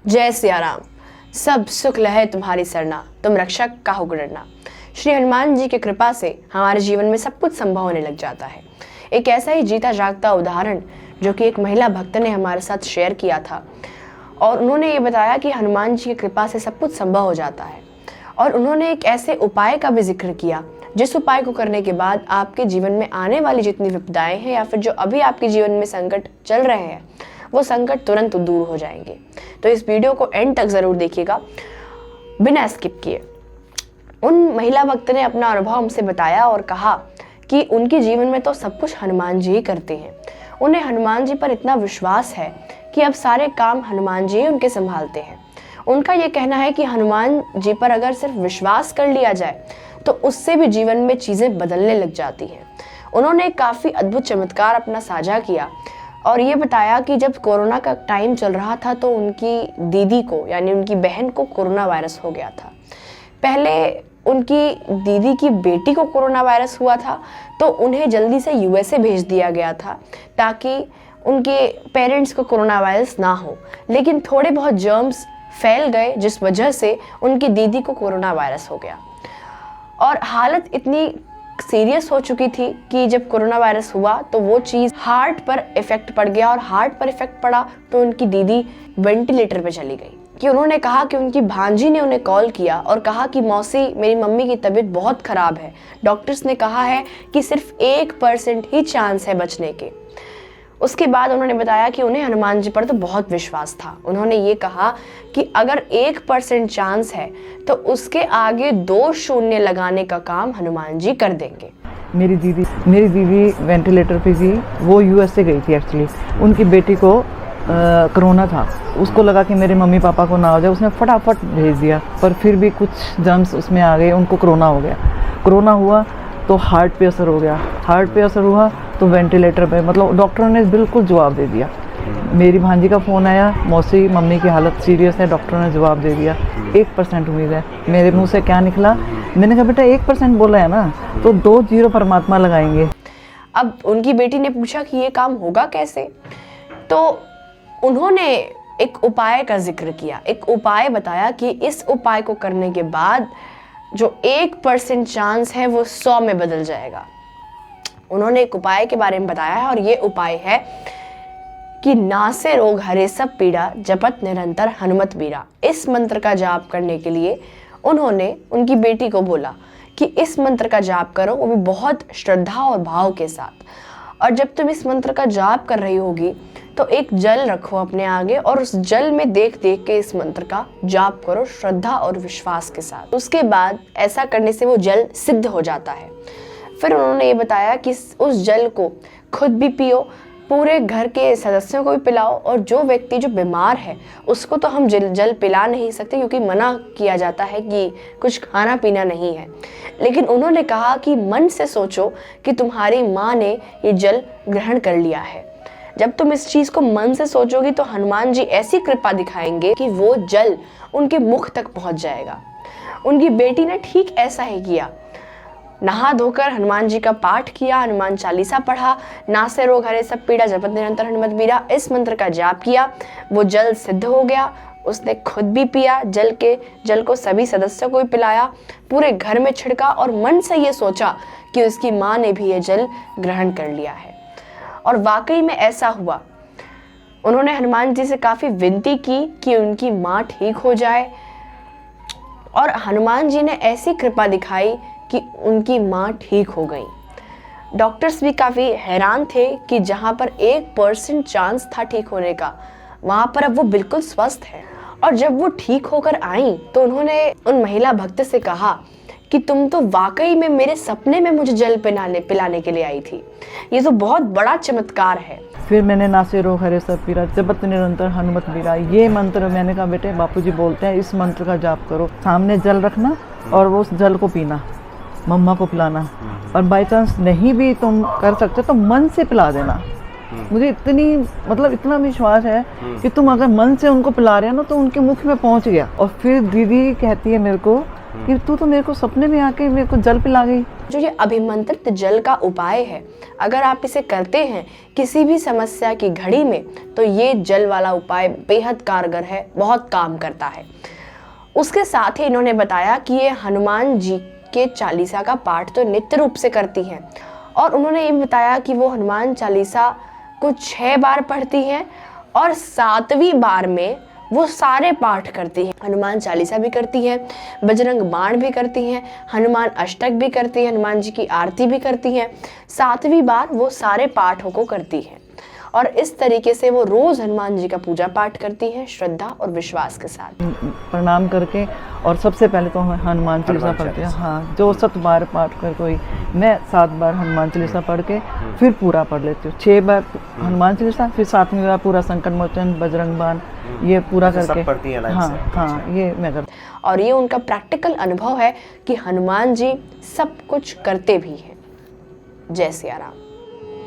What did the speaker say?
जय सिया राम। सब सुख लहे तुम्हारी सरना, तुम रक्षक काहू को डरना। श्री हनुमान जी की कृपा से हमारे जीवन में सब कुछ संभव होने लग जाता है। एक ऐसा ही जीता जागता उदाहरण जो कि एक महिला भक्त ने हमारे साथ शेयर किया था, और उन्होंने ये बताया कि हनुमान जी की कृपा से सब कुछ संभव हो जाता है। और उन्होंने एक ऐसे उपाय का भी जिक्र किया जिस उपाय को करने के बाद आपके जीवन में आने वाली जितनी विपदाएं हैं या फिर जो अभी आपके जीवन में संकट चल रहे हैं वो संकट तुरंत दूर हो जाएंगे। तो इस वीडियो को एंड तक जरूर देखिएगा बिना स्किप किए। उन महिला भक्त ने अपना अनुभव हमसे बताया और कहा कि उनके जीवन में तो सब कुछ हनुमान जी ही करते हैं। उन्हें हनुमान जी पर इतना विश्वास है कि अब सारे काम हनुमान जी ही उनके संभालते हैं। उनका ये कहना है कि हनुमान जी पर अगर सिर्फ विश्वास कर लिया जाए तो उससे भी जीवन में चीज़ें बदलने लग जाती हैं। उन्होंने एक काफ़ी अद्भुत चमत्कार अपना साझा किया और ये बताया कि जब कोरोना का टाइम चल रहा था तो उनकी दीदी को यानी उनकी बहन को कोरोना वायरस हो गया था। पहले उनकी दीदी की बेटी को कोरोना वायरस हुआ था तो उन्हें जल्दी से यूएसए भेज दिया गया था ताकि उनके पेरेंट्स को कोरोना वायरस ना हो, लेकिन थोड़े बहुत जर्म्स फैल गए जिस वजह से उनकी दीदी को कोरोना वायरस हो गया और हालत इतनी सीरियस हो चुकी थी कि जब कोरोना वायरस हुआ तो वो चीज़ हार्ट पर इफेक्ट पड़ गया और हार्ट पर इफेक्ट पड़ा तो उनकी दीदी वेंटिलेटर पे चली गई। कि उन्होंने कहा कि उनकी भांजी ने उन्हें कॉल किया और कहा कि मौसी मेरी मम्मी की तबीयत बहुत ख़राब है, डॉक्टर्स ने कहा है कि सिर्फ 1% ही चांस है बचने के। उसके बाद उन्होंने बताया कि उन्हें हनुमान जी पर तो बहुत विश्वास था। उन्होंने ये कहा कि अगर 1% चांस है तो उसके आगे 2 शून्य लगाने का काम हनुमान जी कर देंगे। मेरी दीदी वेंटिलेटर पे थी, वो यूएसए गई थी एक्चुअली। उनकी बेटी को कोरोना था, उसको लगा कि मेरे मम्मी पापा को ना हो जाए, उसने फटाफट भेज दिया, पर फिर भी कुछ जर्म्स उसमें आ गए, उनको कोरोना हो गया। कोरोना हुआ तो हार्ट पे असर हो गया, हार्ट पे असर हुआ तो वेंटिलेटर पे, मतलब डॉक्टरों ने बिल्कुल जवाब दे दिया। मेरी भांजी का फ़ोन आया, मौसी मम्मी की हालत सीरियस है, डॉक्टरों ने जवाब दे दिया 1% उम्मीद है। मेरे मुंह से क्या निकला, मैंने कहा बेटा 1% बोला है ना, तो 2 0 परमात्मा लगाएंगे। अब उनकी बेटी ने पूछा कि ये काम होगा कैसे, तो उन्होंने एक उपाय का जिक्र किया, एक उपाय बताया कि इस उपाय को करने के बाद जो 1% चांस है वो 100 में बदल जाएगा। उन्होंने एक उपाय के बारे में बताया है और ये उपाय है कि नासे रोग हरे सब पीड़ा, जपत निरंतर हनुमत बीरा। इस मंत्र का जाप करने के लिए उन्होंने उनकी बेटी को बोला कि इस मंत्र का जाप करो, वो भी बहुत श्रद्धा और भाव के साथ। और जब तुम इस मंत्र का जाप कर रही होगी तो एक जल रखो अपने आगे और उस जल में देख देख के इस मंत्र का जाप करो श्रद्धा और विश्वास के साथ। उसके बाद ऐसा करने से वो जल सिद्ध हो जाता है। फिर उन्होंने ये बताया कि उस जल को खुद भी पियो, पूरे घर के सदस्यों को भी पिलाओ, और जो व्यक्ति जो बीमार है उसको तो हम जल पिला नहीं सकते क्योंकि मना किया जाता है कि कुछ खाना पीना नहीं है, लेकिन उन्होंने कहा कि मन से सोचो कि तुम्हारी माँ ने ये जल ग्रहण कर लिया है। जब तुम इस चीज़ को मन से सोचोगी तो हनुमान जी ऐसी कृपा दिखाएंगे कि वो जल उनके मुख तक पहुंच जाएगा। उनकी बेटी ने ठीक ऐसा ही किया, नहा धोकर हनुमान जी का पाठ किया, हनुमान चालीसा पढ़ा, नासे रोग हरे सब पीड़ा, जपत निरंतर हनुमत बीरा, इस मंत्र का जाप किया। वो जल सिद्ध हो गया, उसने खुद भी पिया, जल को सभी सदस्यों को भी पिलाया, पूरे घर में छिड़का और मन से ये सोचा कि उसकी माँ ने भी ये जल ग्रहण कर लिया है। और वाकई में ऐसा हुआ। उन्होंने हनुमान जी से काफ़ी विनती की कि उनकी माँ ठीक हो जाए और हनुमान जी ने ऐसी कृपा दिखाई कि उनकी माँ ठीक हो गई। डॉक्टर्स भी काफ़ी हैरान थे कि जहाँ पर 1% चांस था ठीक होने का, वहाँ पर अब वो बिल्कुल स्वस्थ है। और जब वो ठीक होकर आई तो उन्होंने उन महिला भक्त से कहा कि तुम तो वाकई में मेरे सपने में मुझे जल पिलाने के लिए आई थी। ये तो बहुत बड़ा चमत्कार है। फिर मैंने नासे रोग हरे सब पीड़ा, जपत निरंतर हनुमत बीरा, ये मंत्र मैंने कहा बेटे बापूजी बोलते हैं, इस मंत्र का जाप करो, सामने जल रखना और वो उस जल को पीना, मम्मा को पिलाना, और बाई चांस नहीं भी तुम कर सकते तो मन से पिला देना, मुझे इतनी मतलब इतना विश्वास है कि तुम अगर मन से उनको पिला रहे हो ना तो उनके मुख में पहुंच गया। और फिर दीदी कहती है मेरे को कि तू तो मेरे को सपने में आके मेरे को जल पिला गई। जो ये अभिमंत्रित जल का उपाय है, अगर आप इसे करते हैं किसी भी समस्या की घड़ी में, तो ये जल वाला उपाय बेहद कारगर है, बहुत काम करता है। उसके साथ ही इन्होंने बताया कि ये हनुमान जी के चालीसा का पाठ तो नित्य रूप से करती हैं, और उन्होंने ये बताया कि वो हनुमान चालीसा को 6 बार पढ़ती हैं और 7वीं बार में वो सारे पाठ करती हैं। हनुमान चालीसा भी करती हैं, बजरंग बाण भी करती हैं, हनुमान अष्टक भी करती हैं, हनुमान जी की आरती भी करती हैं। 7वीं बार वो सारे पाठों को करती हैं और इस तरीके से वो रोज हनुमान जी का पूजा पाठ करती हैं, श्रद्धा और विश्वास के साथ। प्रणाम करके और सबसे पहले तो हनुमान चालीसा पढ़ते हैं। हाँ, जो 7 बार पाठ कर कोई, मैं 7 बार हनुमान चालीसा पढ़ के फिर पूरा पढ़ लेती हूँ। 6 बार हनुमान चालीसा, फिर 7वीं बार पूरा संकट मोचन, बजरंग बाण, ये पूरा करके सब पढ़ती हैं लाइन हाँ से। हाँ, ये मैं करती। और ये उनका प्रैक्टिकल अनुभव है कि हनुमान जी सब कुछ करते भी हैं। जय सिया राम।